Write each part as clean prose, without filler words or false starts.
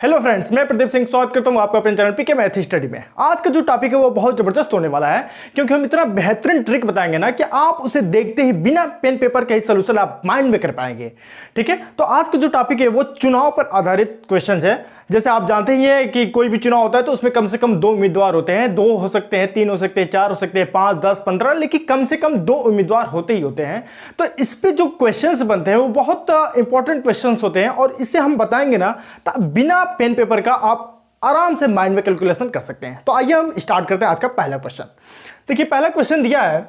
Hello friends, मैं प्रदीप सिंह स्वागत करता हूं आपका अपने चैनल पीके मैथ स्टडी में। आज का जो टॉपिक है वो बहुत जबरदस्त होने वाला है, क्योंकि हम इतना बेहतरीन ट्रिक बताएंगे ना कि आप उसे देखते ही बिना पेन पेपर के ही सोल्यूशन आप माइंड में कर पाएंगे। ठीक है, तो आज का जो टॉपिक है वो चुनाव पर आधारित क्वेश्चन है। जैसे आप जानते ही हैं कि कोई भी चुनाव होता है तो उसमें कम से कम 2 उम्मीदवार होते हैं। 2 हो सकते हैं, 3 हो सकते हैं, 4 हो सकते हैं, 5, 10, 15, लेकिन कम से कम 2 उम्मीदवार होते ही होते हैं। तो इस पे जो क्वेश्चंस बनते हैं वो बहुत इंपॉर्टेंट क्वेश्चंस होते हैं, और इससे हम बताएंगे ना तो बिना पेन पेपर का आप आराम से माइंड में कैलकुलेशन कर सकते हैं। तो आइए हम स्टार्ट करते हैं आज का पहला क्वेश्चन। देखिए, पहला क्वेश्चन दिया है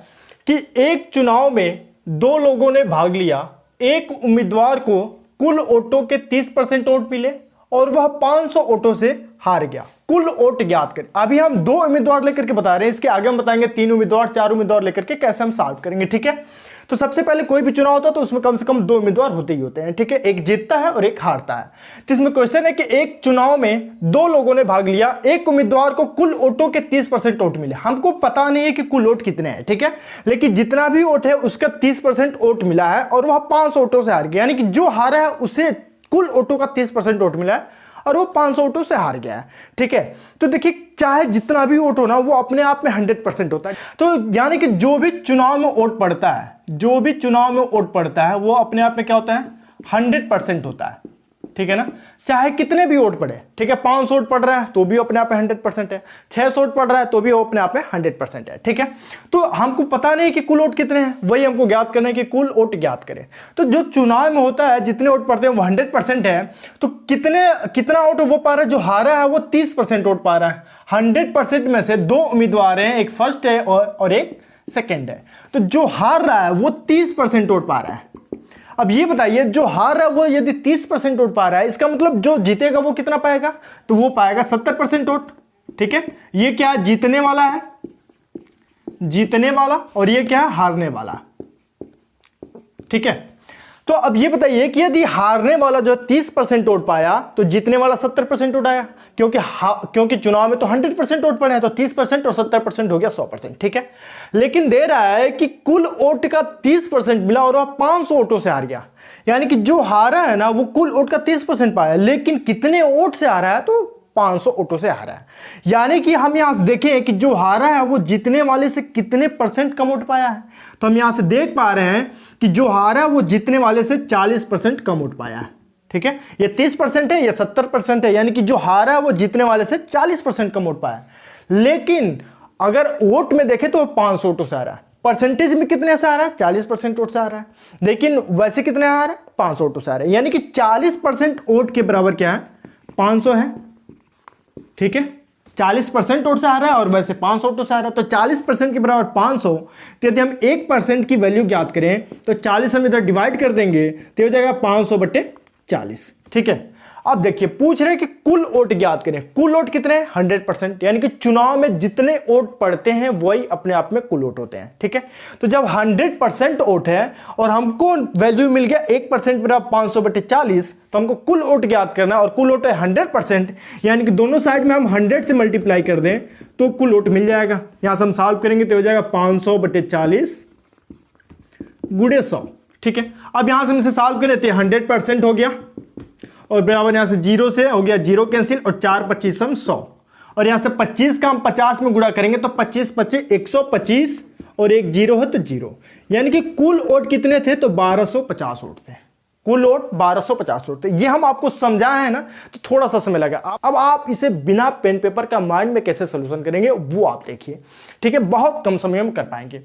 कि एक चुनाव में 2 लोगों ने भाग लिया। एक उम्मीदवार को कुल वोटों के 30% वोट मिले और वह 500 वोटों से हार गया। कुल वोट ज्ञात करें। अभी हम 2 उम्मीदवार लेकर के बता रहे हैं, इसके आगे हम बताएंगे 3 उम्मीदवार, 4 उम्मीदवार लेकर के कैसे हम सॉल्व करेंगे। ठीक है, तो सबसे पहले कोई भी चुनाव होता है तो उसमें कम से कम 2 उम्मीदवार होते ही होते हैं। ठीक है, एक जीतता है और एक हारता है। तो इसमें क्वेश्चन है कि एक चुनाव में 2 लोगों ने भाग लिया। एक उम्मीदवार को कुल वोटों के 30% वोट मिले। हमको पता नहीं है कि कुल वोट कितने हैं, ठीक है, लेकिन जितना भी वोट है उसका 30% वोट मिला है और वह 500 वोटों से हार गया। यानी कि जो हारा है उसे कुल वोटों का 30% वोट मिला है और वो 500 वोटों से हार गया है। ठीक है, तो देखिए, चाहे जितना भी वोट हो ना वो अपने आप में 100% होता है। तो यानी कि जो भी चुनाव में वोट पड़ता है, जो भी चुनाव में वोट पड़ता है वो अपने आप में क्या होता है, 100% होता है। ठीक है ना, चाहे कितने भी वोट पड़े। ठीक है, 500 वोट पड़ रहा है तो भी अपने आप में 100% है, 600 वोट पड़ रहा है तो भी वो अपने आप में 100% है। ठीक है, तो हमको पता नहीं कि कुल वोट कितने हैं, वही हमको ज्ञात करना है कि कुल वोट ज्ञात करें। तो जो चुनाव में होता है जितने वोट पड़ते हैं वो 100% है। तो कितना वोट वो पा रहा है, जो हारा है वो 30% वोट पा रहा है। 100% में से 2 उम्मीदवार हैं, एक फर्स्ट है और एक सेकेंड है। तो जो हार रहा है वो 30% वोट पा रहा है। अब ये बताइए, जो हार रहा है वो यदि 30% वोट पा रहा है, इसका मतलब जो जीतेगा वो कितना पाएगा, तो वो पाएगा 70% वोट। ठीक है, ये क्या है, जीतने वाला है, जीतने वाला, और ये क्या है, हारने वाला। ठीक है, तो अब ये बताइए कि यदि हारने वाला जो 30% वोट पाया तो जीतने वाला 70% वोट आया, क्योंकि चुनाव में तो 100% वोट पड़े हैं, तो 30% और 70% हो गया 100%। ठीक है, लेकिन दे रहा है कि कुल वोट का 30% मिला और वह 500 वोटों से हार गया। यानी कि जो हारा है ना वो कुल वोट का 30% पाया, लेकिन कितने वोट से हारा है, तो 500 वोटों से हारा है। यानी कि हम यहां से देखें कि जो हारा है वो जीतने वाले से कितने परसेंट कम वोट पाया है। तो हम यहां से देख पा रहे हैं कि जो हारा है वो जीतने वाले से 40% कम वोट पाया है। ठीक है, ये 30% है, ये 70% है, यानी कि जो हारा है वो जीतने वाले से 40% कम वोट पाया। लेकिन अगर वोट में देखें तो 500 वोटों से आ रहा है। परसेंटेज में कितने से आ रहा है, 40% वोट से आ रहा है, लेकिन वैसे कितने आ रहा है, 500 वोटों से आ रहा है। यानी कि 40% वोट के बराबर क्या है, 500 है। ठीक है, 40% वोट से आ रहा है और वैसे 500 वोटों से आ रहा है, तो 40% के बराबर 500। तो यदि हम 1% की वैल्यू ज्ञात करें तो 40 हम इधर डिवाइड कर देंगे तो हो जाएगा 500/40। ठीक है, अब देखिए पूछ रहे हैं कि कुल वोट ज्ञात करें। कुल वोट कितने हैं, 100%, यानी कि चुनाव में जितने वोट पड़ते हैं वही अपने आप में कुल वोट होते हैं। ठीक है, तो जब 100% वोट है और हमको वैल्यू मिल गया 1% बराबर 500/40, तो हमको कुल वोट ज्ञात करना है, और कुल वोट है 100%, यानी कि दोनों साइड में हम 100 से मल्टीप्लाई कर दें तो कुल वोट मिल जाएगा। यहां से हम सॉल्व करेंगे तो हो जाएगा 500/40 गुणे 100। ठीक है, अब यहां से हम इसे सॉल्व करें तो 100% हो गया, और बराबर यहां से 0 से हो गया 0 कैंसिल, और 4 25 100, और यहां से 25 का हम 50 में गुणा करेंगे तो 25 25 125, और एक 0 है तो 0, यानी कि कुल वोट कितने थे, तो 1250 वोट थे। कुल वोट 1250 वोट थे। ये हम आपको समझाए हैं ना, तो थोड़ा सा समय लगा। अब आप इसे बिना पेन पेपर का माइंड में कैसे सोल्यूशन करेंगे वो आप देखिए। ठीक है, बहुत कम समय में कर पाएंगे।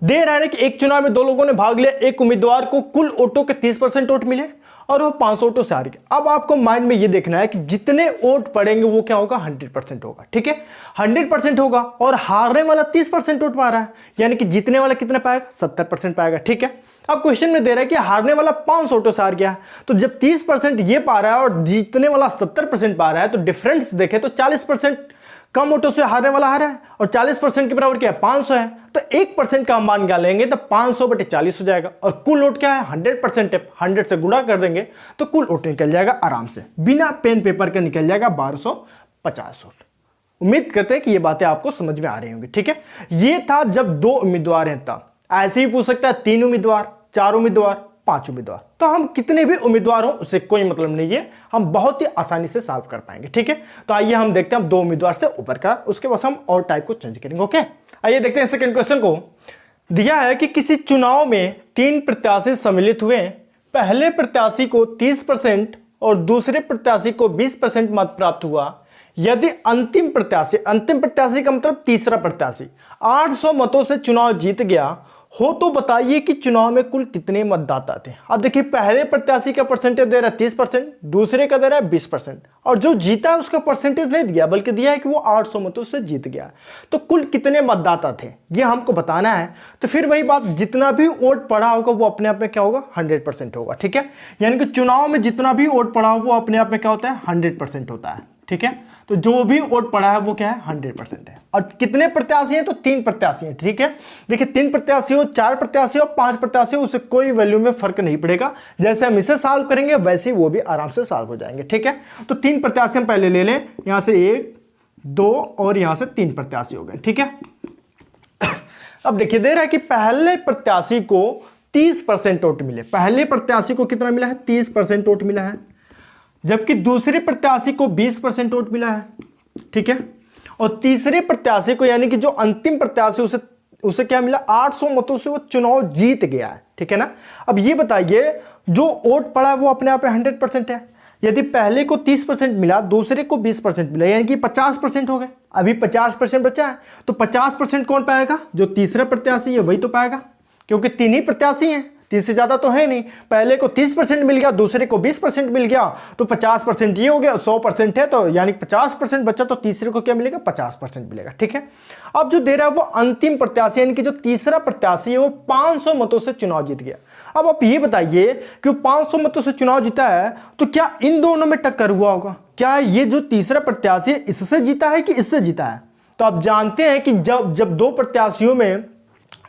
दे रहा है कि एक चुनाव में 2 लोगों ने भाग लिया। एक उम्मीदवार को कुल वोटों के 30% वोट मिले और वो 500 वोटों से हार गया। अब आपको माइंड में ये देखना है कि जितने वोट पड़ेंगे वो क्या होगा, 100% होगा। ठीक है, 100% होगा, और हारने वाला 30% वोट पा रहा है, यानी कि जीतने वाला कितने पाएगा, 70% पाएगा। ठीक है, अब क्वेश्चन में दे रहा है कि हारने वाला 500 वोटों से हार गया। तो जब 30% ये पा रहा है और जीतने वाला 70% पा रहा है, तो डिफरेंस देखें तो 40% कम वोटों से हारने वाला हारा है, और 40% के बराबर क्या है, 500 है। तो 1% का मान क्या लेंगे तो 500/40 हो जाएगा, और कुल वोट क्या है, 100% है, 100 से गुणा कर देंगे तो कुल वोट निकल जाएगा आराम से, बिना पेन पेपर के निकल जाएगा 1250 वोट। उम्मीद करते हैं कि ये बातें आपको समझ में आ रही होंगी। ठीक है, ये था जब 2 उम्मीदवार हैं तब। ऐसे ही पूछ सकता है 3 उम्मीदवार, 4 उम्मीदवार, 5 उम्मीदवार। तो हम कितने भी उम्मीदवार हो उससे कोई मतलब नहीं है, हम बहुत ही आसानी से सॉल्व कर पाएंगे। ठीक है, तो आइए हम देखते हैं 2 उम्मीदवार से ऊपर का, उसके बाद हम और टाइप को चेंज करेंगे। ओके, आइए देखते हैं सेकंड क्वेश्चन को। दिया है कि किसी चुनाव में 3 प्रत्याशी सम्मिलित हुए, पहले प्रत्याशी को 30% और दूसरे प्रत्याशी को 20% मत प्राप्त हुआ। यदि अंतिम प्रत्याशी का मतलब तीसरा प्रत्याशी 800 मतों से चुनाव जीत गया हो तो बताइए कि चुनाव में कुल कितने मतदाता थे। अब देखिए, पहले प्रत्याशी का परसेंटेज दे रहा है 30%, दूसरे का दे रहा है 20%, और जो जीता है उसका परसेंटेज नहीं दिया बल्कि दिया है कि वो 800 मतों से जीत गया। तो कुल कितने मतदाता थे ये हमको बताना है। तो फिर वही बात, जितना भी वोट पड़ा होगा वो अपने आप में क्या होगा, 100% होगा। ठीक है, यानी कि चुनाव में जितना भी वोट पड़ा हो वो अपने आप में क्या होता है, 100% होता है। ठीक है, तो जो भी वोट पड़ा है वो क्या है, 100% है। और कितने प्रत्याशी हैं, तो 3 प्रत्याशी हैं। ठीक है, देखिए 3 प्रत्याशी हो, 4 प्रत्याशी हो, 5 प्रत्याशी हो, उससे कोई वैल्यू में फर्क नहीं पड़ेगा। जैसे हम इसे सॉल्व करेंगे वैसे ही वो भी आराम से सॉल्व हो जाएंगे। ठीक है, तो 3 प्रत्याशी हम पहले ले लें, यहां से 1 2 और यहां से 3 प्रत्याशी हो गए। ठीक है, अब देखिए दे रहा है कि पहले प्रत्याशी को 30% वोट मिले। पहले प्रत्याशी को कितना मिला है, 30% वोट मिला है, जबकि दूसरे प्रत्याशी को 20% वोट मिला है। ठीक है, और तीसरे प्रत्याशी को यानी कि जो अंतिम प्रत्याशी उसे क्या मिला, 800 मतों से वो चुनाव जीत गया है। ठीक है ना, अब ये बताइए जो वोट पड़ा है वो अपने आप में 100% है। यदि पहले को 30% मिला, दूसरे को 20% मिला, यानी कि 50% हो गए। अभी 50% बचा है, तो 50% कौन पाएगा, जो तीसरा प्रत्याशी है वही तो पाएगा, क्योंकि 3 ही प्रत्याशी हैं, 30 से ज्यादा तो है नहीं। पहले को 30% मिल गया, दूसरे को 20% मिल गया, तो 50% ये हो गया, 100% है तो यानी 50% बचा, तो तीसरे को क्या मिलेगा, 50% मिलेगा। ठीक है, अब जो दे रहा है वो अंतिम प्रत्याशी यानी कि जो तीसरा प्रत्याशी है वो 500 मतों से चुनाव जीत गया। अब आप ये बताइए कि 500 मतों से चुनाव जीता है तो क्या इन दोनों में टक्कर हुआ होगा, क्या ये जो तीसरा प्रत्याशी है इससे जीता है कि इससे जीता है। तो आप जानते हैं कि जब 2 प्रत्याशियों में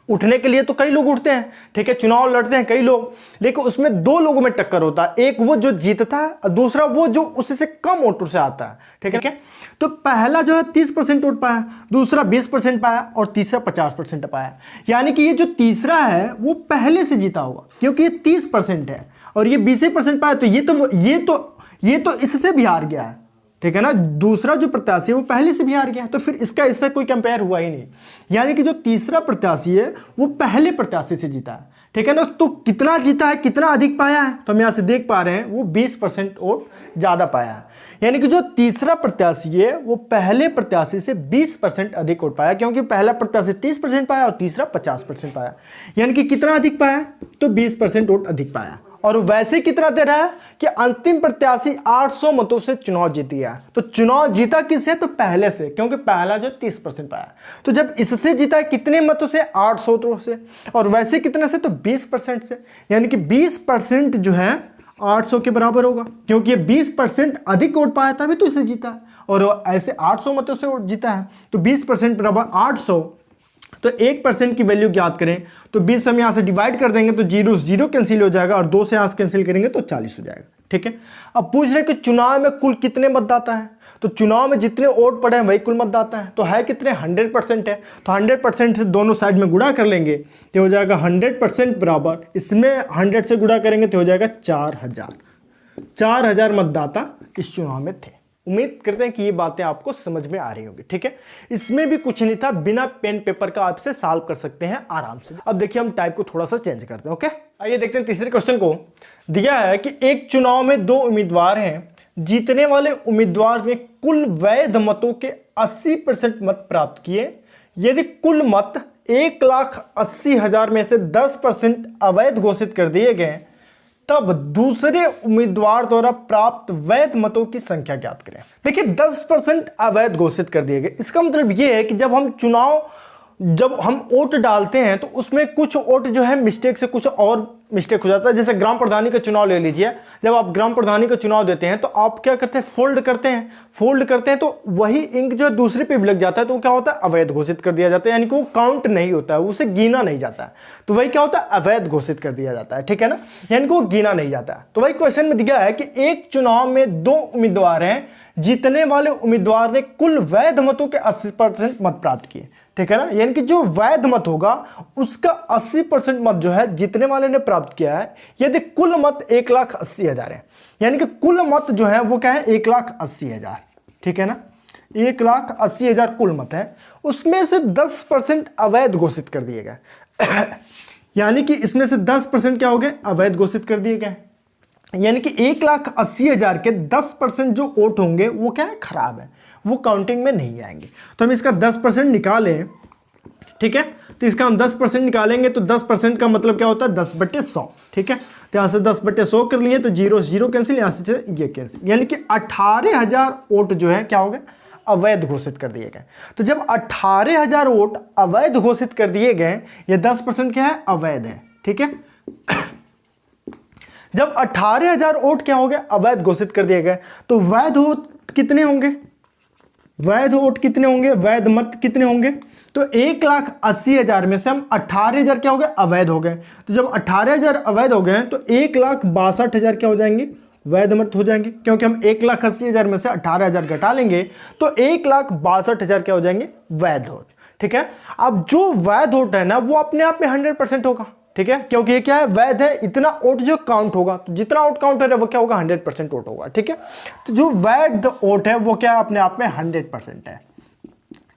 उठने के लिए तो कई लोग उठते हैं। ठीक है, चुनाव लड़ते हैं कई लोग, लेकिन उसमें 2 लोगों में टक्कर होता है, एक वो जो जीतता है और दूसरा वो जो उससे कम वोट से आता है। ठीक है, तो पहला जो है 30% वोट पाया, दूसरा 20% पाया और तीसरा 50% पाया। यानी कि ये जो तीसरा है वो पहले से जीता होगा, क्योंकि ये 30% है और ये 20% पाया, तो ये तो इससे भी हार गया है। ठीक है ना, दूसरा जो प्रत्याशी है वो पहले से भी हार गया, तो फिर इसका इससे कोई कंपेयर हुआ ही नहीं। यानी कि जो तीसरा प्रत्याशी है वो पहले प्रत्याशी से जीता है। ठीक है ना, तो कितना जीता है, कितना अधिक पाया है, तो हम यहां से देख पा रहे हैं वो 20% वोट ज्यादा पाया है। यानी कि जो तीसरा प्रत्याशी है वो पहले प्रत्याशी से 20% अधिक वोट पाया, क्योंकि पहला प्रत्याशी 30% पाया और तीसरा 50% पाया। यानी कि कितना अधिक पाया, तो 20% वोट अधिक पाया। और वैसे कितना दे रहा है कि अंतिम प्रत्याशी 800 मतों से चुनाव जीत गया। तो चुनाव जीता किससे, तो पहले से, क्योंकि पहला जो 30% पाया। तो जब इससे जीता है कितने मतों से, 800 से, और वैसे कितने से, तो 20% से। यानी कि 20% जो है 800 के बराबर होगा, क्योंकि ये 20% अधिक वोट पाया तभी तो इसे जीता है, और ऐसे 800 मतों से वोट जीता है। तो 20% बराबर 800, तो 1% की वैल्यू ज्ञात करें तो 20 हम यहाँ से डिवाइड कर देंगे तो 0 0 कैंसिल हो जाएगा और 2 से यहाँ से कैंसिल करेंगे तो 40 हो जाएगा। ठीक है, अब पूछ रहे कि चुनाव में कुल कितने मतदाता हैं, तो चुनाव में जितने वोट पड़े हैं वही कुल मतदाता है। तो है कितने, 100% है, तो 100% से दोनों साइड में गुणा कर लेंगे तो हो जाएगा 100% बराबर, इसमें 100 से गुणा करेंगे तो हो जाएगा 4000 मतदाता इस चुनाव में थे। उम्मीद करते हैं कि ये बातें आपको समझ में आ रही होंगी। ठीक है, इसमें भी कुछ नहीं था, बिना पेन पेपर का आपसे सॉल्व कर सकते हैं आराम से। अब देखिए हम टाइप को थोड़ा सा चेंज करते हैं। ओके, आइए देखते हैं तीसरे क्वेश्चन को। दिया है कि एक चुनाव में 2 उम्मीदवार हैं, जीतने वाले उम्मीदवार ने कुल वैध मतों के 80% मत प्राप्त किए। यदि कुल मत 1,80,000 में से 10% अवैध घोषित कर दिए गए तब दूसरे उम्मीदवार द्वारा प्राप्त वैध मतों की संख्या ज्ञात करें। देखिए 10% अवैध घोषित कर दिए गए, इसका मतलब यह है कि जब हम वोट डालते हैं तो उसमें कुछ वोट जो है मिस्टेक से कुछ और मिस्टेक हो जाता है। जैसे ग्राम प्रधानी का चुनाव ले लीजिए, जब आप ग्राम प्रधानी का चुनाव देते हैं तो आप क्या करते हैं, फोल्ड करते हैं तो वही इंक जो है दूसरे पे भी लग जाता है, तो क्या होता है, अवैध घोषित कर दिया जाता है, यानी कि वो काउंट नहीं होता है, उसे गिना नहीं जाता है, तो वही क्या होता है, अवैध घोषित कर दिया जाता है। ठीक है ना, यानी कि वो गिना नहीं जाता है। तो वही क्वेश्चन में दिया है कि एक चुनाव में 2 उम्मीदवार हैं, जीतने वाले उम्मीदवार ने कुल वैध मतों के 80% मत प्राप्त किए। ठीक है ना। यानी कि जो वैध मत होगा उसका 80% मत जो है जीतने वाले ने प्राप्त किया है। यदि कुल मत 1,80,000 है, यानी कि कुल मत जो है वो क्या है 1,80,000, ठीक है ना। 1,80,000 कुल मत है, उसमें से 10% अवैध घोषित कर दिए गए यानी कि इसमें से 10% क्या हो गए अवैध घोषित कर दिए गए। यानी कि 1,80,000 के 10% जो वोट होंगे वो क्या है खराब है, वो काउंटिंग में नहीं आएंगे। तो हम इसका 10% निकालें, ठीक है। तो इसका हम 10% निकालेंगे तो 10% का मतलब क्या होता है 10/100, ठीक है। तो यहाँ से 10/100 कर लिए तो 0 0 कैंसिल, यहाँ से ये कैंसिल, यानी कि 18,000 वोट जो है क्या हो गए अवैध घोषित कर दिए गए। तो जब 18,000 वोट अवैध घोषित कर दिए गए, ये 10% क्या है अवैध है, ठीक है। जब 18,000 वोट क्या हो गए अवैध घोषित कर दिए गए, तो वैध वोट कितने होंगे, वैध वोट कितने होंगे, वैध मत कितने होंगे। तो 1,80,000 में से हम 18,000 क्या हो गए अवैध हो गए। तो जब 18,000 अवैध हो गए तो 1,62,000 क्या हो जाएंगे वैध मत हो जाएंगे, क्योंकि हम 1,80,000 में से 18,000 घटा लेंगे तो 1,62,000 क्या हो जाएंगे वैध वोट, ठीक है। अब जो वैध वोट है ना वो अपने आप में 100% होगा, ठीक है, क्योंकि ये क्या है वैध है, इतना वोट जो काउंट होगा, तो जितना वोट काउंट हो रहा है वो क्या होगा 100% वोट होगा, ठीक है। तो जो वैध वोट है वो क्या अपने आप में 100% है,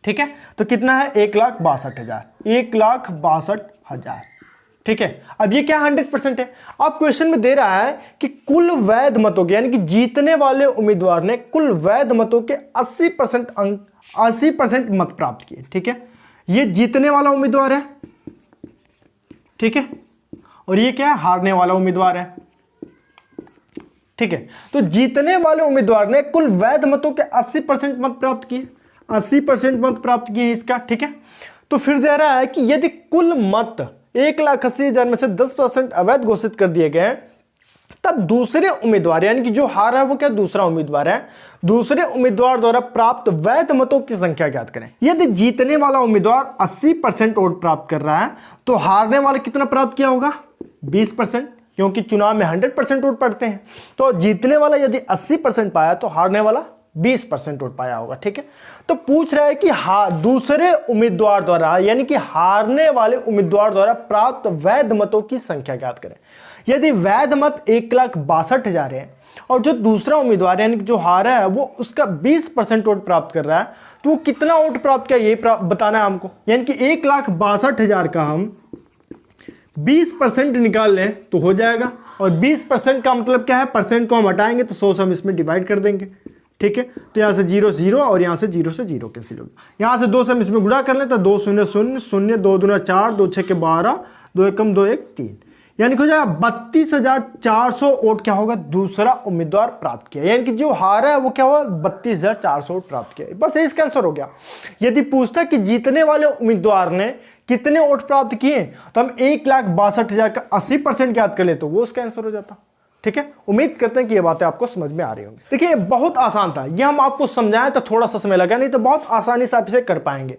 ठीक है। तो कितना है 1,62,000, 1,62,000, ठीक है। अब ये क्या 100% है। अब क्वेश्चन में दे रहा है कि कुल वैध मतों के, यानी कि जीतने वाले उम्मीदवार ने कुल वैध मतों के 80% अंक 80% मत प्राप्त किए, ठीक है। ये जीतने वाला उम्मीदवार है, ठीक है, और ये क्या है हारने वाला उम्मीदवार है, ठीक है। तो जीतने वाले उम्मीदवार ने कुल वैध मतों के 80% मत प्राप्त किए, 80% मत प्राप्त किए इसका, ठीक है। तो फिर दे रहा है कि यदि कुल मत 1,80,000 में से 10% अवैध घोषित कर दिए गए, तब दूसरे उम्मीदवार यानी कि जो हारा है वो क्या दूसरा उम्मीदवार है, दूसरे उम्मीदवार द्वारा प्राप्त वैध मतों की संख्या ज्ञात करें। यदि जीतने वाला उम्मीदवार 80% वोट प्राप्त कर रहा है तो हारने वाला कितना प्राप्त किया होगा 20%, क्योंकि चुनाव में 100% वोट पड़ते हैं। तो जीतने वाला यदि 80% पाया तो हारने वाला 20% वोट पाया होगा, ठीक है। तो पूछ रहा है कि दूसरे उम्मीदवार द्वारा यानी कि हारने वाले उम्मीदवार द्वारा प्राप्त वैध मतों की संख्या ज्ञात करें। यदि वैध मत 1,62,000 है और जो दूसरा उम्मीदवार यानी कि जो हारा है वो उसका 20% वोट प्राप्त कर रहा है, तो वो कितना वोट प्राप्त किया ये बताना है हमको। यानी कि 1,62,000 का हम 20% निकाल लें तो हो जाएगा, और 20% का मतलब क्या है परसेंट को हम हटाएंगे तो 100 से हम इसमें डिवाइड कर देंगे, ठीक है। तो यहाँ से 0 0 और यहाँ से 0 कैंसिल होगा। यहाँ से 2 से हम इसमें गुणा कर लें तो 2 0 0 0 2 दूना 4 2 6 12 2 1 2 1 3, यानी कि हो जाएगा 32,400 वोट क्या होगा दूसरा उम्मीदवार प्राप्त किया। यानी कि जो हारा है वो क्या हुआ 32,400 वोट प्राप्त किया। बस इसका आंसर हो गया। यदि पूछता कि जीतने वाले उम्मीदवार ने कितने वोट प्राप्त किए तो हम 1,62,000 का 80% याद कर ले तो वो उसका आंसर हो जाता, ठीक है। उम्मीद करते हैं कि ये बातें आपको समझ में आ रही होंगी। देखिए बहुत आसान था, ये हम आपको समझाएं तो थोड़ा सा समय लगा, नहीं तो बहुत आसानी से आप इसे कर पाएंगे।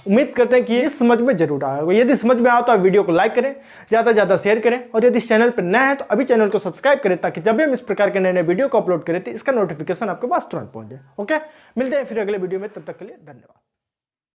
उम्मीद करते हैं कि ये समझ में जरूर आएगा। यदि समझ में आया तो आप वीडियो को लाइक करें, ज़्यादा से ज़्यादा शेयर करें, और यदि इस चैनल पर नए हैं तो अभी चैनल को सब्सक्राइब करें ताकि जब भी हम इस प्रकार के नए नए वीडियो को अपलोड करें तो इसका नोटिफिकेशन आपके पास तुरंत पहुंच जाए। ओके, मिलते हैं फिर अगले वीडियो में, तब तक के लिए धन्यवाद।